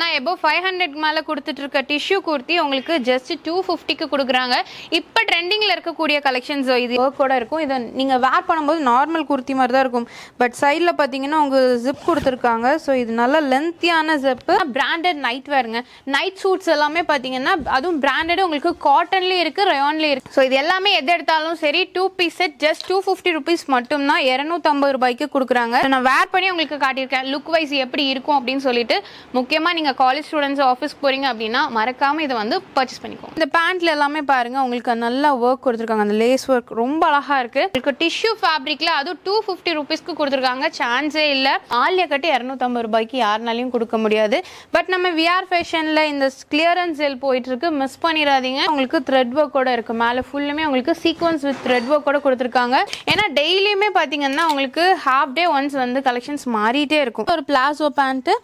நான் above 500 மேல கொடுத்துட்டு இருக்க டிஷ்யூ குர்த்தி உங்களுக்கு just 250 க்கு கொடுக்குறாங்க. இப்போ ட்ரெண்டிங்ல இருக்கக்கூடிய கலெக்ஷன்ஸ் இது ஒர்க்கோட இருக்கும். இதை நீங்க வேர் பண்ணும்போது நார்மல் குர்த்தி மாதிரி தான் இருக்கும். பட் சைடில் பார்த்தீங்கன்னா உங்க ஜிப் கொடுத்துருக்காங்க. ஸோ இது நல்ல லென்த்தியான ஜிப். பிராண்டட் நைட் வேருங்க. நைட் சூட்ஸ் எல்லாமே பார்த்தீங்கன்னா அதுவும் பிராண்டட் உங்களுக்கு காட்டன்லேயும் இருக்கு, ரயான்லேயும் இருக்கு. ஸோ இது எல்லாமே எது எடுத்தாலும் சரி 2 பீஸ் செட் ஜஸ்ட் 250 rupees மட்டும் தான் 250 ரூபாய்க்கு கொடுக்குறாங்க. நான் வேர் பண்ணி உங்களுக்கு காட்டியிருக்கேன் லுக் வைஸ் எப்படி இருக்கும் அப்படின்னு சொல்லிட்டு. முக்கியமாக நீங்கள் காலேஜ் ஸ்டூடெண்ட்ஸ் ஆஃபீஸ்க்கு போகிறீங்க அப்படின்னா மறக்காமல் இதை வந்து பர்ச்சேஸ் பண்ணிக்கோங்க. இந்த பேண்ட்ல எல்லாமே பாருங்க உங்களுக்கு நல்லா ஒர்க் கொடுத்துருக்காங்க. அந்த லேஸ் ஒர்க் ரொம்ப அழகா இருக்கு. உங்களுக்கு டிஷ்யூ ஃபேப்ரிக்ல அதுவும் 250 rupeesக்கு கொடுத்துருக்காங்க. சான்ஸே இல்லை. ஆலியா கட்டி 250 ரூபாய்க்கு யாருனாலையும் கொடுக்க முடியாது. பட் நம்ம விஆர் ஃபேஷன்ல இந்த கிளியரன்ஸ் சேல் போயிட்டு இருக்கு, மிஸ் பண்ணிடாதீங்க. உங்களுக்கு த்ரெட் ஒர்க்கோட இருக்கு. மேலே ஃபுல்லுமே உங்களுக்கு சீக்வன்ஸ் வித் த்ரெட் ஒர்க்கோட கொடுத்துருக்காங்க. ஏன்னா டெய்லியுமே பார்த்தீங்கன்னா உங்களுக்கு ஹாஃப் டே ஒன்ஸ் வந்து கலெக்ஷன்ஸ் மாறிட்டே இருக்கும். ஒரு பிளாசோ பேண்ட்டு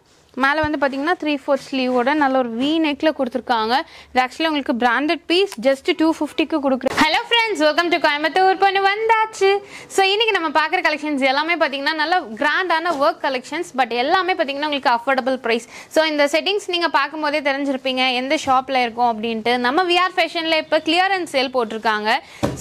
மேலே வந்து பார்த்தீங்கன்னா 3/4 ஸ்லீவோட நல்ல ஒரு வி நெக்கில் கொடுத்துருக்காங்க. இது ஆக்சுவலி உங்களுக்கு பிராண்டட் பீஸ் ஜஸ்ட் 250க்கு கொடுக்குறேன். Hello friends, welcome to Coimbatore பொண்ணு வந்தாச்சு. ஸோ இன்னைக்கு நம்ம பார்க்குற கலெக்ஷன்ஸ் எல்லாமே பார்த்தீங்கன்னா நல்ல கிராண்டான ஒர்க் கலெக்ஷன்ஸ். பட் எல்லாமே பார்த்தீங்கன்னா உங்களுக்கு அஃபோர்டபுள் ப்ரைஸ். ஸோ இந்த செட்டிங்ஸ் நீங்கள் பார்க்கும்போதே தெரிஞ்சிருப்பீங்க எந்த ஷாப்பில் இருக்கும் அப்படின்ட்டு. நம்ம விஆர் ஃபேஷனில் இப்போ கிளியரன்ஸ் சேல் போட்டிருக்காங்க.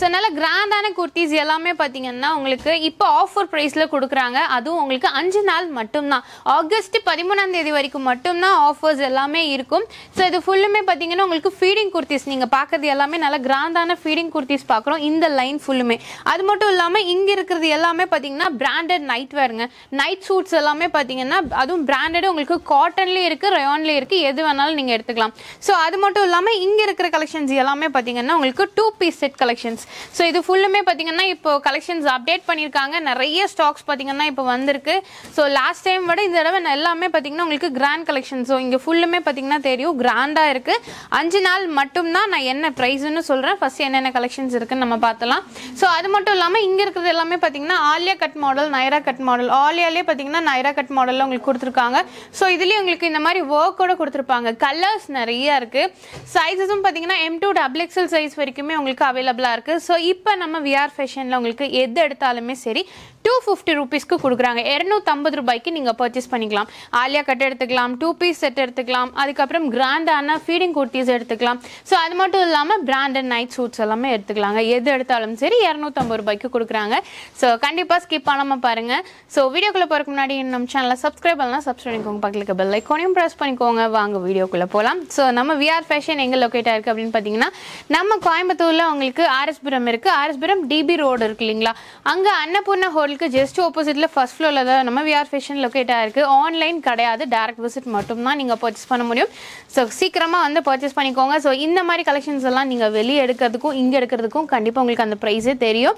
ஸோ நல்ல கிராண்டான குர்த்திஸ் எல்லாமே பார்த்தீங்கன்னா உங்களுக்கு இப்போ ஆஃபர் ப்ரைஸில் கொடுக்குறாங்க. அதுவும் உங்களுக்கு 5 நாள் மட்டும்தான். ஆகஸ்ட் 13ஆம் தேதி வரைக்கும் மட்டும்தான் ஆஃபர்ஸ் எல்லாமே இருக்கும். ஸோ இது ஃபுல்லுமே பார்த்தீங்கன்னா உங்களுக்கு ஃபீடிங் குர்த்திஸ். நீங்கள் பார்க்கறது எல்லாமே நல்ல கிராண்டான ஃபீடிங் குர்த்திஸ் பார்க்குறோம். இந்த லைன் ஃபுல்லுமே அது மட்டும் இல்லாமல் இங்கே இருக்கிறது எல்லாமே பார்த்தீங்கன்னா பிராண்டட் நைட் வேருங்க. நைட் சூட்ஸ் எல்லாமே பார்த்தீங்கன்னா அதுவும் பிராண்டட் உங்களுக்கு காட்டன்லேயும் இருக்குது, ரயான்லேயும் இருக்குது. எது வேணாலும் நீங்கள் எடுத்துக்கலாம். ஸோ அது மட்டும் இல்லாமல் இங்கே இருக்கிற கலெக்ஷன்ஸ் எல்லாமே பார்த்தீங்கன்னா உங்களுக்கு 2 பீஸ் செட் கலெக்ஷன்ஸ். ஸோ இது ஃபுல்லுமே பார்த்தீங்கன்னா இப்போ கலெக்ஷன்ஸ் அப்டேட் பண்ணியிருக்காங்க. நிறைய ஸ்டாக்ஸ் பார்த்தீங்கன்னா இப்போ வந்திருக்கு. ஸோ லாஸ்ட் டைம் விட இந்த தடவை எல்லாமே பார்த்தீங்கன்னா உங்களுக்கு கிராண்ட் கலெக்ஷன். ஸோ இங்கே ஃபுல்லுமே பார்த்தீங்கன்னா தெரியும் கிராண்டாக இருக்குது. 5 நாள் மட்டும்தான். நான் என்ன ப்ரைஸ்ன்னு சொல்கிறேன். ஃபர்ஸ்ட் என்னென்ன கலெக்ஷன்ஸ் இருக்குன்னு நம்ம பார்த்தலாம். ஸோ அது மட்டும் இல்லாமல் இங்கே இருக்கிறது எல்லாமே பார்த்தீங்கன்னா Alia cut model, Naira cut model. ஆலியாலே பார்த்தீங்கன்னா நைரா கட் மாடலில் உங்களுக்கு கொடுத்துருக்காங்க. ஸோ இதுலேயும் உங்களுக்கு இந்த மாதிரி ஒர்க்கோட கொடுத்துருப்பாங்க. கலர்ஸ் நிறைய இருக்குது. சைஸஸும் பார்த்தீங்கன்னா M2 XXL சைஸ் வரைக்குமே உங்களுக்கு அவைலபிளாக இருக்குது. ஸோ இப்போ நம்ம விஆர் ஃபேஷனில் உங்களுக்கு எது எடுத்தாலுமே சரி 250 rupeesக்கு கொடுக்குறாங்க. 250 ரூபாய்க்கு நீங்கள் பர்ச்சேஸ் பண்ணிக்கலாம். ஆலியா கட் எடுத்துக்கலாம், 2 பீஸ் செட் எடுத்துக்கலாம், அதுக்கப்புறம் கிராண்டான ஃபீடிங் குர்த்திஸ் எடுத்துக்கலாம். ஸோ அது மட்டும் இல்லாமல் பிராண்டட் நைட் சூட்ஸ் எல்லாமே எடுத்துக்கலாங்க. எது எடுத்தாலும் சரி 250 ரூபாய்க்கு கொடுக்குறாங்க. ஸோ கண்டிப்பாக ஸ்கிப் பண்ணாமல் பாருங்கள். ஸோ வீடியோக்குள்ளே போகிறதுக்கு முன்னாடி நம்ம சேனலில் சப்ஸ்கிரைப் பண்ணலாம். சப்ஸ்கிரைப் பண்ணிக்கோங்க. பக்கத்துக்கு பெல் ஐக்கானையும் ப்ரெஸ் பண்ணிக்கோங்க. வாங்க வீடியோக்குள்ளே போகலாம். ஸோ நம்ம விஆர் ஃபேஷன் எங்கே லொக்கேட் ஆயிருக்கு அப்படின்னு பார்த்தீங்கன்னா நம்ம கோயம்புத்தூரில் உங்களுக்கு ஆர்எஸ்புரம் இருக்குது. ஆர்எஸ்புரம் டிபி ரோடு இருக்கு இல்லைங்களா, அங்கே அன்னபூர்ணா ஹோட்டலுக்கு ஜஸ்ட் ஆப்போசிட்ல ஃபர்ஸ்ட் ஃப்ளோர்ல தான் நம்ம விஆர் ஃபேஷன் லொக்கேட் ஆயிருக்கு. ஆன்லைன் கிடையாது, டைரக்ட் விசிட் மட்டும் தான் நீங்க பர்ச்சேஸ் பண்ண முடியும். ஸோ சீக்கிரமா வந்து பர்ச்சேஸ் பண்ணிக்கோங்க. ஸோ இந்த மாதிரி கலெக்ஷன்ஸ் எல்லாம் நீங்க வெளியே எடுக்கிறதுக்கும் இங்க எடுக்கிறதுக்கும் கண்டிப்பா உங்களுக்கு அந்த ப்ரைஸே தெரியும்.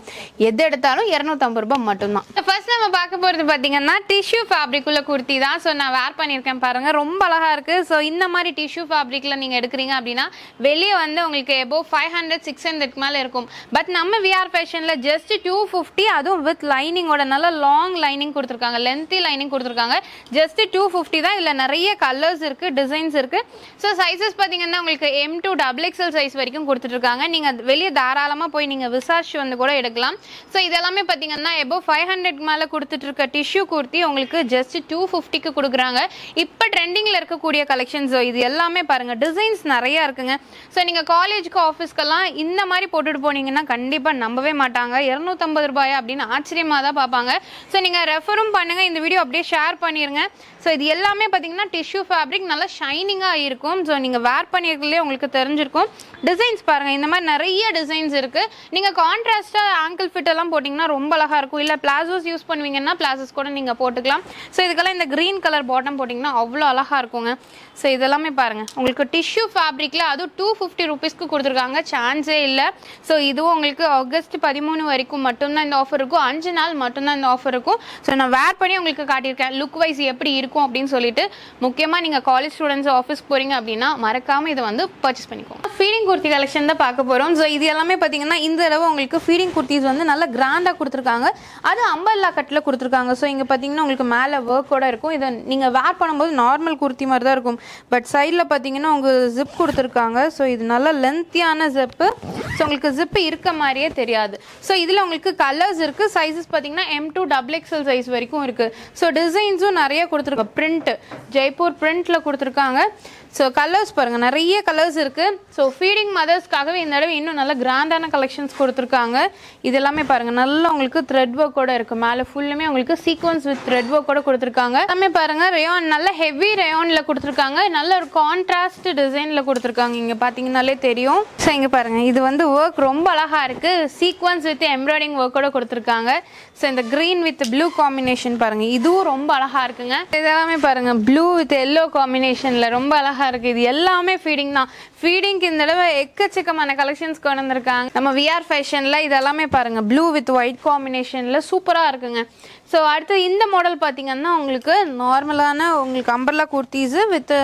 எது எடுத்தாலும் 250 ரூபாய் மட்டும்தான். ஃபர்ஸ்ட் நம்ம பார்க்க போறது பாத்தீங்கன்னா டிஷ்யூ ஃபேப்ரிக் உள்ள குர்த்தி தான். ஸோ நான் வேர் பண்ணியிருக்கேன் பாருங்க, ரொம்ப அழகா இருக்கு. ஸோ இந்த மாதிரி டிஷ்யூ ஃபேப்ரிக்ல நீங்க எடுக்கிறீங்க அப்படின்னா வெளியே வந்து உங்களுக்கு above 500-600 மேல இருக்கும். பட் நம்ம விஆர் ஃபேஷன்ல ஜஸ்ட் 250, அதுவும் வித் லைனிங் நல்ல லாங் லைனிங் கொடுத்துருக்காங்க, லென்த்தி லைனிங் கொடுத்துருக்காங்க. ஜஸ்ட் 250 தான். இதுல நிறைய கலர்ஸ் இருக்கு, டிசைன்ஸ் இருக்கு. ஸோ சைஸஸ் பார்த்தீங்கன்னா உங்களுக்கு M2 XXL சைஸ் வரைக்கும் கொடுத்துட்டு இருக்காங்க. நீங்க வெளியே தாராளமா போய் நீங்க விசாரிச்சு வந்து கூட எடுக்கலாம். ஸோ இதெல்லாமே பார்த்தீங்கன்னா above 500 மேல கொடுத்துட்டு இருக்க டிஷ்யூ குர்த்தி உங்களுக்கு ஜஸ்ட் 250க்கு கொடுக்குறாங்க. இப்போ ட்ரெண்டிங்ல இருக்கக்கூடிய கலெக்ஷன்ஸ் இது எல்லாமே பாருங்க, டிசைன்ஸ் நிறைய இருக்குங்க. ஸோ நீங்க காலேஜுக்கு ஆஃபீஸ்க்கெல்லாம் இந்த மாதிரி போட்டுட்டு போனீங்கன்னா கண்டிப்பா நம்பவே மாட்டாங்க. 250 ரூபாயா அப்படின்னு ஆச்சரியமா தான் பார்ப்பாங்க. ஸோ நீங்கள் ரெஃபரும் பண்ணுங்கள். இந்த வீடியோ அப்படியே ஷேர் பண்ணிடுங்க. ஸோ இது எல்லாமே பார்த்தீங்கன்னா டிஷ்யூ ஃபேப்ரிக் நல்லா ஷைனிங்காக இருக்கும். ஸோ நீங்கள் வேர் பண்ணியிருக்கலே உங்களுக்கு தெரிஞ்சிருக்கும். டிசைன்ஸ் பாருங்கள், இந்த மாதிரி நிறைய டிசைன்ஸ் இருக்குது. நீங்கள் கான்ட்ராஸ்ட்டாக ஆங்கிள் ஃபிட் எல்லாம் போட்டிங்கன்னா ரொம்ப அழகாக இருக்கும். இல்லை பிளாசோஸ் யூஸ் பண்ணுவீங்கன்னா பிளாசோஸ் கூட நீங்கள் போட்டுக்கலாம். ஸோ இதுக்கெல்லாம் இந்த க்ரீன் கலர் பாட்டம் போட்டிங்கன்னா அவ்வளோ அழகாக இருக்குங்க. ஸோ இதெல்லாமே பாருங்கள் உங்களுக்கு டிஷ்யூ ஃபேப்ரிக்கில் அதுவும் 250 rupeesக்கு கொடுத்துருக்காங்க. சான்ஸே இல்லை. ஸோ இதுவும் உங்களுக்கு ஆகஸ்ட் 13 வரைக்கும் மட்டும்தான் இந்த ஆஃபர் இருக்கும். 5 நாள் மட்டும்தான் இந்த ஆஃபர் இருக்கும். ஸோ நான் வேர் பண்ணி உங்களுக்கு காட்டியிருக்கேன் லுக் வைஸ் எப்படி இருக்கும் அப்படின்னு சொல்லிட்டு. முக்கியமாக நீங்கள் காலேஜ் ஸ்டூடெண்ட்ஸ் ஆஃபீஸ்க்கு போகிறீங்க அப்படின்னா மறக்காமல் இதை வந்து பர்ச்சேஸ் பண்ணிக்கோங்க. ஃபீடிங் குர்த்தி கலெக்ஷன் தான் பார்க்க போகிறோம். ஸோ இது எல்லாமே பார்த்தீங்கன்னா இந்த தடவை உங்களுக்கு ஃபீடிங் குர்த்திஸ் வந்து நல்லா கிராண்டாக கொடுத்துருக்காங்க. அது அம்பர்லா கட்டில் கொடுத்துருக்காங்க. ஸோ இங்கே பார்த்தீங்கன்னா உங்களுக்கு மேலே ஒர்க்கோட இருக்கும். இதை நீங்கள் வேர் பண்ணும்போது நார்மல் குர்த்தி மாதிரி தான் இருக்கும். பட் சைடில் பார்த்தீங்கன்னா உங்களுக்கு ஜிப் கொடுத்துருக்காங்க. ஸோ இது நல்லா லென்த்தியான ஜிப்பு. ஸோ உங்களுக்கு ஜிப்பு இருக்க மாதிரியே தெரியாது. ஸோ இதில் உங்களுக்கு கலர்ஸ் இருக்குது. சைஸஸ் பார்த்தீங்கன்னா M2 XXL சைஸ் வரைக்கும் இருக்குது. ஸோ டிசைன்ஸும் நிறைய கொடுத்துருக்காங்க. பிரிண்ட் ஜெய்ப்பூர் பிரிண்ட்டில் கொடுத்துருக்காங்க. ஸோ கலர்ஸ் பாருங்கள், நிறைய கலர்ஸ் இருக்குது. ஸோ ஃபீடிங் மதர்ஸ்க்காகவே இந்த தடவை இன்னும் நல்ல கிராண்டான கலெக்ஷன்ஸ் கொடுத்துருக்காங்க. இது எல்லாமே பாருங்கள், நல்லா உங்களுக்கு த்ரெட் ஒர்க்கோட இருக்குது. மேலே ஃபுல்லுமே உங்களுக்கு சீக்வன்ஸ் வித் த்ரெட் ஒர்க்கோட கொடுத்துருக்காங்க. எல்லாமே பாருங்கள் ரேயான், நல்ல ஹெவி ரேயானில் கொடுத்துருக்காங்க. நல்ல ஒரு கான்ட்ராஸ்ட் டிசைனில் கொடுத்துருக்காங்க. இங்கே பார்த்தீங்கன்னாலே தெரியும். ஸோ இங்கே பாருங்கள், இது வந்து ஒர்க் ரொம்ப அழகாக இருக்குது. சீக்வன்ஸ் வித் எம்ப்ராய்டிங் ஒர்க்கோட கொடுத்துருக்காங்க. ஸோ இந்த க்ரீன் வித் ப்ளூ காம்பினேஷன் பாருங்கள், இதுவும் ரொம்ப அழகாக இருக்குங்க. இதெல்லாமே பாருங்கள், ப்ளூ வித் எல்லோ காம்பினேஷனில் ரொம்ப அழகாக இருக்குது. இது எல்லாமே ஃபீடிங் தான். ஃபீடிங்க்கு இந்த தடவை எக்கச்சக்கமான கலெக்ஷன்ஸ் கொண்டு வந்திருக்காங்க. நம்ம விஆர் ஃபேஷனில் இதெல்லாமே பாருங்கள், ப்ளூ வித் ஒயிட் காம்பினேஷனில் சூப்பராக இருக்குங்க. ஸோ அடுத்து இந்த மாடல் பார்த்தீங்கன்னா உங்களுக்கு நார்மலான உங்களுக்கு umbrella kurtis with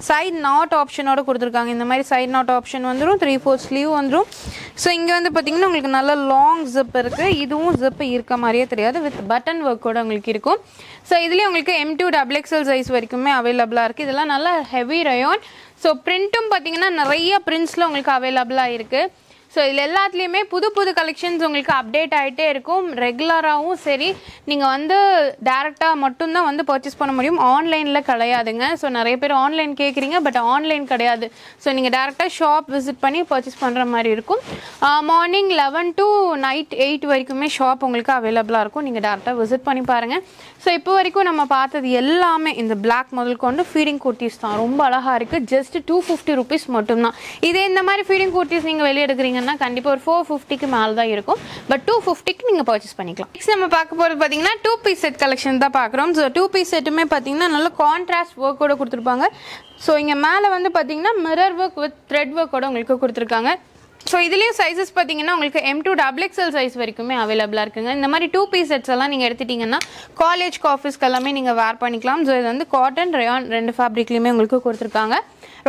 side knot ஆப்ஷனோட கொடுத்துருக்காங்க. இந்த மாதிரி சைட் நாட் ஆப்ஷன் வந்துடும், 3/4 ஸ்லீவ் வந்துடும். ஸோ இங்கே வந்து பார்த்தீங்கன்னா உங்களுக்கு நல்ல லாங் ஜிப் இருக்குது. இதுவும் ஜிப் இருக்க மாதிரியே தெரியாது, வித் பட்டன் ஒர்க்கோட உங்களுக்கு இருக்கும். ஸோ இதுலேயே உங்களுக்கு M2 XXL சைஸ் வரைக்குமே அவைலபிளாக இருக்குது. இதெல்லாம் நல்லா ஹெவி ரயான். ஸோ பிரிண்ட்டும் பார்த்தீங்கன்னா நிறைய பிரிண்ட்ஸில் உங்களுக்கு அவைலபிளாக இருக்குது. ஸோ இதில் எல்லாத்துலேயுமே புது புது கலெக்ஷன்ஸ் உங்களுக்கு அப்டேட் ஆகிட்டே இருக்கும். ரெகுலராகவும் சரி, நீங்கள் வந்து டேரெக்டாக மட்டும்தான் வந்து பர்ச்சேஸ் பண்ண முடியும், ஆன்லைனில் கிடையாதுங்க. ஸோ நிறைய பேர் ஆன்லைன் கேட்குறீங்க, பட் ஆன்லைன் கிடையாது. ஸோ நீங்கள் டேரெக்டாக ஷாப் விசிட் பண்ணி பர்ச்சேஸ் பண்ணுற மாதிரி இருக்கும். மார்னிங் 11 to நைட் 8 வரைக்குமே ஷாப் உங்களுக்கு அவைலபிளாக இருக்கும். நீங்கள் டேரெக்டாக விசிட் பண்ணி பாருங்கள். ஸோ இப்போ வரைக்கும் நம்ம பார்த்தது எல்லாமே இந்த பிளாக் முதல் கொண்டு ஃபீடிங் குர்த்திஸ் தான். ரொம்ப அழகாக இருக்குது. ஜஸ்ட் 250 rupees மட்டும்தான். இதே இந்த மாதிரி ஃபீடிங் குர்த்திஸ் நீங்கள் வெளியே எடுக்கிறீங்கன்னா கண்டிப்பாக ஒரு 450க்கு மேலே தான் இருக்கும். பட் 250க்கு நீங்கள் பர்ச்சேஸ் பண்ணிக்கலாம். நெக்ஸ்ட் நம்ம பார்க்க போகிறது பார்த்தீங்கன்னா 2 piece செட் கலெக்ஷன் தான் பார்க்குறோம். ஸோ 2 piece செட்டுமே பார்த்தீங்கன்னா நல்ல கான்ட்ராஸ்ட் ஒர்க்கோட கொடுத்துருப்பாங்க. ஸோ இங்கே மேலே வந்து பார்த்தீங்கன்னா மிரர் ஒர்க் வித் த்ரெட் ஒர்க்கோட உங்களுக்கு கொடுத்துருக்காங்க. ஸோ இதுலேயும் சைஸஸ் பார்த்தீங்கன்னா உங்களுக்கு M2 XXL சைஸ் வரைக்குமே அவைலபிளாக இருக்குங்க. இந்த மாதிரி 2 piece செட்ஸ் எல்லாம் நீங்கள் எடுத்துட்டிங்கன்னா காலேஜ்க்கு ஆஃபீஸ்க்கு எல்லாமே நீங்கள் வேர் பண்ணிக்கலாம். ஸோ இது வந்து காட்டன் ரயான் 2 ஃபேப்ரிக்லேயுமே உங்களுக்கு கொடுத்துருக்காங்க.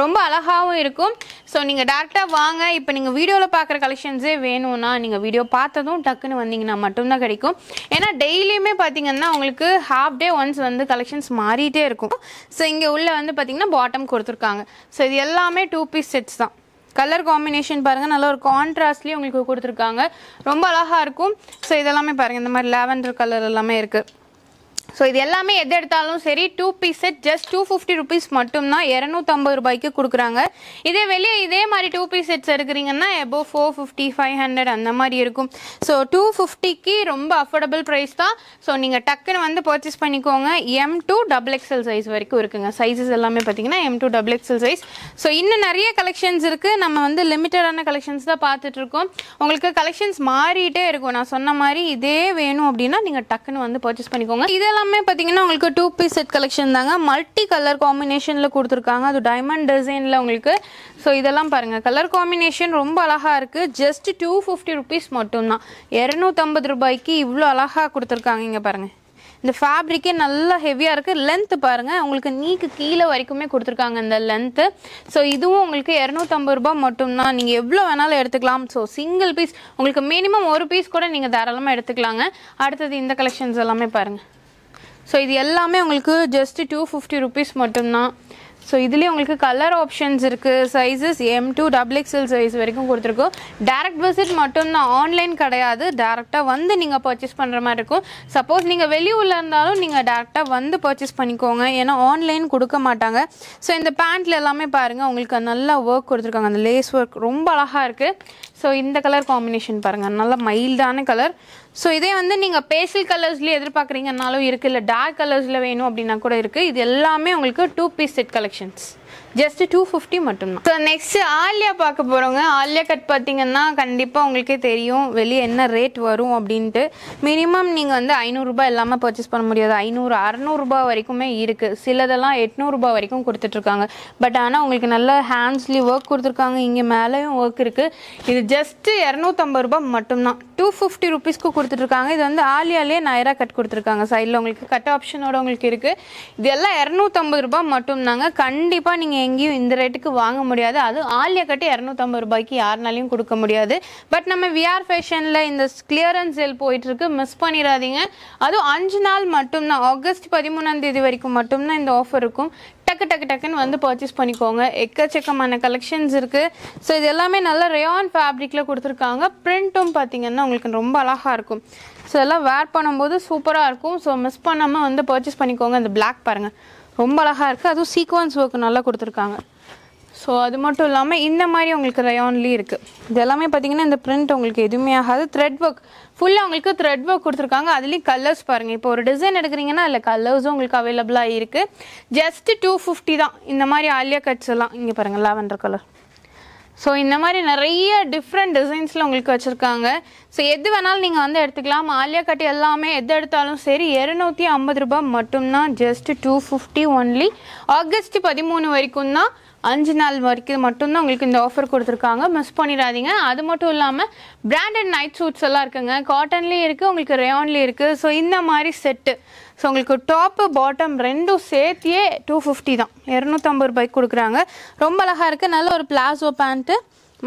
ரொம்ப அழகாகவும் இருக்கும். ஸோ நீங்கள் டேரெக்டாக வாங்க. இப்போ நீங்கள் வீடியோவில் பார்க்குற கலெக்ஷன்ஸே வேணும்னா நீங்கள் வீடியோ பார்த்ததும் டக்குன்னு வந்தீங்கன்னா மட்டும்தான் கிடைக்கும். ஏன்னா டெய்லியுமே பார்த்தீங்கன்னா உங்களுக்கு ஹாஃப் டே ஒன்ஸ் வந்து கலெக்ஷன்ஸ் மாறிட்டே இருக்கும். ஸோ இங்கே உள்ள வந்து பார்த்தீங்கன்னா பாட்டம் கொடுத்துருக்காங்க. ஸோ இது எல்லாமே 2 piece செட்ஸ் தான். கலர் காம்பினேஷன் பாருங்கள், நல்ல ஒரு கான்ட்ராஸ்ட்லேயே உங்களுக்கு கொடுத்துருக்காங்க. ரொம்ப அழகாக இருக்கும். ஸோ இதெல்லாமே பாருங்கள், இந்த மாதிரி லாவெண்டர் கலர் எல்லாமே இருக்குது. ஸோ இது எல்லாமே எது எடுத்தாலும் சரி 2 piece செட் ஜஸ்ட் 250 rupees மட்டும்தான். 250 ரூபாய்க்கு கொடுக்குறாங்க. இதே வெளியே இதே மாதிரி 2 piece செட்ஸ் எடுக்கிறீங்கன்னா எபோ 450 500 அந்த மாதிரி இருக்கும். ஸோ 250க்கு ரொம்ப அஃபோர்டபுள் ப்ரைஸ் தான். ஸோ நீங்கள் டக்குன்னு வந்து பர்ச்சேஸ் பண்ணிக்கோங்க. M2 XXL சைஸ் வரைக்கும் இருக்குங்க. சைஸஸ் எல்லாமே பார்த்தீங்கன்னா M2 XXL சைஸ். ஸோ இன்னும் நிறைய கலெக்ஷன்ஸ் இருக்குது. நம்ம வந்து லிமிட்டடான கலெக்ஷன்ஸ் தான் பார்த்துட்ருக்கோம். உங்களுக்கு கலெக்ஷன்ஸ் மாறிட்டே இருக்கும். நான் சொன்ன மாதிரி இதே வேணும் அப்படின்னா நீங்கள் டக்குன்னு வந்து பர்ச்சேஸ் பண்ணிக்கோங்க. இதெல்லாம் பார்த்தீங்கன்னா உங்களுக்கு 2 piece செட் கலெக்ஷன் தாங்க. மல்டி கலர் காம்பினேஷனில் கொடுத்துருக்காங்க. அது டைமண்ட் டிசைனில் உங்களுக்கு. ஸோ இதெல்லாம் பாருங்கள், கலர் காம்பினேஷன் ரொம்ப அழகாக இருக்குது. ஜஸ்ட் 250 rupees மட்டும்தான். 250 ரூபாய்க்கு இவ்வளோ அழகாக கொடுத்துருக்காங்க. இங்கே பாருங்கள், இந்த ஃபேப்ரிக்கே நல்லா ஹெவியாக இருக்குது. லென்த்து பாருங்கள், உங்களுக்கு நீக்கு கீழே வரைக்குமே கொடுத்துருக்காங்க இந்த லென்த்து. ஸோ இதுவும் உங்களுக்கு 250 ரூபாய் மட்டும்தான். நீங்கள் எவ்வளோ வேணாலும் எடுத்துக்கலாம். ஸோ சிங்கிள் பீஸ் உங்களுக்கு மினிமம் ஒரு பீஸ் கூட நீங்கள் தாராளமாக எடுத்துக்கலாங்க. அடுத்தது இந்த கலெக்ஷன்ஸ் எல்லாமே பாருங்கள். ஸோ இது எல்லாமே உங்களுக்கு ஜஸ்ட் 250 rupees மட்டும்தான். ஸோ இதுலேயே உங்களுக்கு கலர் ஆப்ஷன்ஸ் இருக்குது. சைஸஸ் M2 XXL சைஸ் வரைக்கும் கொடுத்துருக்கோம். டேரக்ட் விசிட் மட்டும்தான், ஆன்லைன் கிடையாது. டேரெக்டாக வந்து நீங்கள் பர்ச்சேஸ் பண்ணுற மாதிரி இருக்கும். சப்போஸ் நீங்கள் வெளியூரில் இருந்தாலும் நீங்கள் டேரெக்டாக வந்து பர்ச்சேஸ் பண்ணிக்கோங்க. ஏன்னா ஆன்லைன் கொடுக்க மாட்டாங்க. ஸோ இந்த பேண்ட்டில் எல்லாமே பாருங்கள், உங்களுக்கு நல்லா ஒர்க் கொடுத்துருக்காங்க. அந்த லேஸ் ஒர்க் ரொம்ப அழகாக இருக்குது. ஸோ இந்த கலர் காம்பினேஷன் பாருங்கள், நல்லா மைல்டான கலர். ஸோ இதே வந்து நீங்கள் பேஸ்டல் கலர்ஸ்லேயே எதிர்பார்க்குறீங்கன்னாலும் இருக்குது, இல்லை டார்க் கலர்ஸில் வேணும் அப்படின்னா கூட இருக்குது. இது எல்லாமே உங்களுக்கு 2 piece செட் கலெக்ஷன்ஸ். ஜஸ்ட் 250 மட்டும்தான். ஸோ நெக்ஸ்ட் ஆலியா பார்க்க போகிறோங்க. ஆலியா கட் பார்த்தீங்கன்னா கண்டிப்பாக உங்களுக்கே தெரியும் வெளியே என்ன ரேட் வரும் அப்படின்ட்டு. மினிமம் நீங்கள் வந்து 500 ரூபாய் இல்லாமல் பர்ச்சேஸ் பண்ண முடியாது. 500 600 ரூபாய் வரைக்குமே இருக்குது. சிலதெல்லாம் 800 ரூபாய் வரைக்கும் கொடுத்துட்ருக்காங்க. பட் ஆனால் உங்களுக்கு நல்ல ஹேண்ட்ஸ்லி ஒர்க் கொடுத்துருக்காங்க. இங்கே மேலேயும் ஒர்க் இருக்குது. இது ஜஸ்ட்டு 250 ரூபாய் மட்டும்தான். 250 rupeesக்கு கொடுத்துட்ருக்காங்க. இது வந்து ஆலியாலே நைரா கட் கொடுத்துருக்காங்க. சைடில் உங்களுக்கு கட் ஆப்ஷனோட உங்களுக்கு இருக்குது. இது எல்லாம் 250 ரூபாய் மட்டும்தாங்க. கண்டிப்பாக நீங்கள் எங்கேயும் இந்த ரேட்டுக்கு வாங்க முடியாது. அது ஆலியா கட்டு 250 ரூபாய்க்கு யாருனாலையும் கொடுக்க முடியாது. பட் நம்ம விஆர் ஃபேஷனில் இந்த கிளியரன்ஸ் சேல் போயிட்டுருக்கு, மிஸ் பண்ணிடாதீங்க. அதுவும் 5 நாள் மட்டும்தான், ஆகஸ்ட் 13ஆம் தேதி வரைக்கும் மட்டும்தான் இந்த ஆஃபர் இருக்கும். டக்குன்னு வந்து பர்ச்சேஸ் பண்ணிக்கோங்க. எக்கச்சக்கமான கலெக்ஷன்ஸ் இருக்குது. ஸோ இது எல்லாமே நல்ல ரேயான் ஃபேப்ரிக்கில் கொடுத்துருக்காங்க. பிரிண்ட்டும் பார்த்தீங்கன்னா உங்களுக்கு ரொம்ப அழகாக இருக்கும். ஸோ எல்லாம் வேர் பண்ணும்போது சூப்பராக இருக்கும். ஸோ மிஸ் பண்ணாமல் வந்து பர்ச்சேஸ் பண்ணிக்கோங்க. இந்த பிளாக் பாருங்கள், ரொம்ப அழகாக இருக்குது. அதுவும் சீக்வன்ஸ் ஒர்க் நல்லா கொடுத்துருக்காங்க. ஸோ அது மட்டும் இல்லாமல் இந்த மாதிரி உங்களுக்கு ரயான்லேயும் இருக்குது. இது எல்லாமே பார்த்தீங்கன்னா இந்த பிரிண்ட் உங்களுக்கு எதுவுமே ஆகாது. த்ரெட் ஒர்க் ஃபுல்லாக உங்களுக்கு த்ரெட் ஒர்க் கொடுத்துருக்காங்க. அதுலேயும் கலர்ஸ் பாருங்கள். இப்போ ஒரு டிசைன் எடுக்கிறீங்கன்னா அதில் கலர்ஸும் உங்களுக்கு அவைலபிளாக இருக்குது. ஜஸ்ட் 250 தான் இந்த மாதிரி ஆலியா கட்ஸ் எல்லாம். இங்கே பாருங்கள், லாவெண்டர் கலர். ஸோ இந்த மாதிரி நிறைய டிஃப்ரெண்ட் டிசைன்ஸில் உங்களுக்கு வச்சுருக்காங்க. ஸோ எது வேணாலும் நீங்கள் வந்து எடுத்துக்கலாம். ஆலியா கட் எல்லாமே எது எடுத்தாலும் சரி 250 ரூபாய் மட்டும்தான். Just 250 only. ஆகஸ்ட் 13 வரைக்கும் தான், 5 நாள் வரைக்கும் மட்டும்தான் உங்களுக்கு இந்த ஆஃபர் கொடுத்துருக்காங்க. மிஸ் பண்ணிடாதீங்க. அது மட்டும் இல்லாமல் பிராண்டட் நைட் சூட்ஸ் எல்லாம் இருக்குங்க. காட்டன்லேயும் இருக்குது, உங்களுக்கு ரேயான்லேயும் இருக்குது. ஸோ இந்த மாதிரி செட்டு. ஸோ உங்களுக்கு டாப்பு பாட்டம் ரெண்டும் சேர்த்தியே 250 தான், 250 ரூபாய்க்கு கொடுக்குறாங்க. ரொம்ப அழகாக இருக்குது. நல்ல ஒரு பிளாசோ பேண்ட்டு,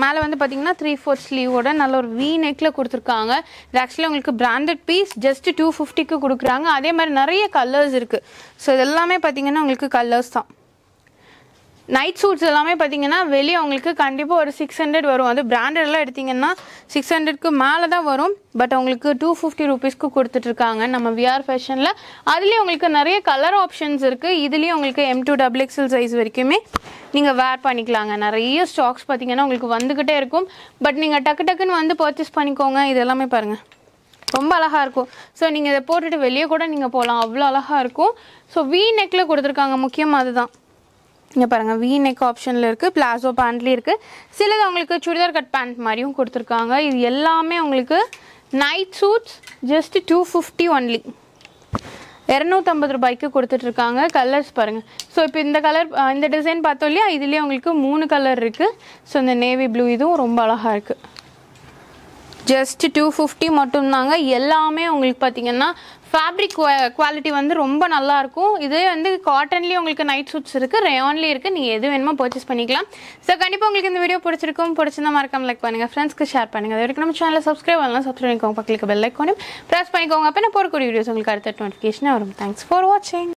மேலே வந்து பார்த்தீங்கன்னா 3/4 ஸ்லீவோட நல்ல ஒரு வி நெக்கில் கொடுத்துருக்காங்க. இது ஆக்சுவலி உங்களுக்கு பிராண்டட் பீஸ். ஜஸ்ட் 250க்கு கொடுக்குறாங்க. அதே மாதிரி நிறைய கலர்ஸ் இருக்குது. ஸோ இது எல்லாமே பார்த்தீங்கன்னா உங்களுக்கு கலர்ஸ் தான். நைட் சூட்ஸ் எல்லாமே பார்த்தீங்கன்னா வெளியே உங்களுக்கு கண்டிப்பாக ஒரு 600 வரும். அது பிராண்டட்லாம் எடுத்திங்கன்னா 600க்கு மேலே தான் வரும். பட் உங்களுக்கு 250 rupeesக்கு கொடுத்துட்ருக்காங்க நம்ம விஆர் ஃபேஷனில். அதுலேயும் உங்களுக்கு நிறைய கலர் ஆப்ஷன்ஸ் இருக்குது. இதுலேயும் உங்களுக்கு M2 XXL சைஸ் வரைக்குமே நீங்கள் வேர் பண்ணிக்கலாங்க. நிறைய ஸ்டாக்ஸ் பார்த்தீங்கன்னா உங்களுக்கு வந்துக்கிட்டே இருக்கும். பட் நீங்கள் டக்குன்னு வந்து பர்ச்சேஸ் பண்ணிக்கோங்க. இது எல்லாமே பாருங்கள், ரொம்ப அழகாக இருக்கும். ஸோ நீங்கள் இதை போட்டுட்டு வெளியே கூட நீங்கள் போகலாம், அவ்வளோ அழகாக இருக்கும். ஸோ வி நெக்கில் கொடுத்துருக்காங்க, முக்கியமாக அதுதான். இங்கே பாருங்கள், வி நெக் ஆப்ஷனில் இருக்குது, பிளாசோ பேண்ட்லேயும் இருக்குது. சிலது உங்களுக்கு சுடிதார் கட் பேண்ட் மாதிரியும் கொடுத்துருக்காங்க. இது எல்லாமே உங்களுக்கு நைட் சூட்ஸ். ஜஸ்ட் 250 ஒன்லி, 250 ரூபாய்க்கு கொடுத்துட்ருக்காங்க. கலர்ஸ் பாருங்கள். ஸோ இப்போ இந்த கலர், இந்த டிசைன் பார்த்தோம் இல்லையா, இதுலேயே உங்களுக்கு 3 கலர் இருக்குது. ஸோ இந்த நேவி ப்ளூ இதுவும் ரொம்ப அழகாக இருக்குது. ஜஸ்ட் 250 மட்டும்தாங்க. எல்லாமே உங்களுக்கு பார்த்தீங்கன்னா ஃபேப்ரிக் குவாலிட்டி வந்து ரொம்ப நல்லாயிருக்கும். இதே வந்து காட்டன்லேயும் உங்களுக்கு நைட் சூட்ஸ் இருக்குது, ரேயான்லேயும் இருக்குது. நீங்கள் எது வேணுமோ பர்ச்சேஸ் பண்ணிக்கலாம். ஸோ கண்டிப்பாக உங்களுக்கு இந்த வீடியோ பிடிச்சிருந்தா மறக்காம லைக் பண்ணுங்கள், ஃப்ரெண்ட்ஸ்க்கு ஷேர் பண்ணுங்கள். அது வரைக்கும் நம்ம சேனலை சப்ஸ்கிரைப் பண்ணலாம், சப்ஸ்கிரைப் பண்ணிக்கோங்க, பக்கத்துக்கு பெல் ஐக்கானையும் ப்ரெஸ் பண்ணிக்கோங்க. அப்போ நான் போடக்கூடிய வீடியோஸ் உங்களுக்கு அடுத்த நோட்டிஃபிகேஷனாக வரும். தேங்க்ஸ் ஃபார் வாட்சிங்.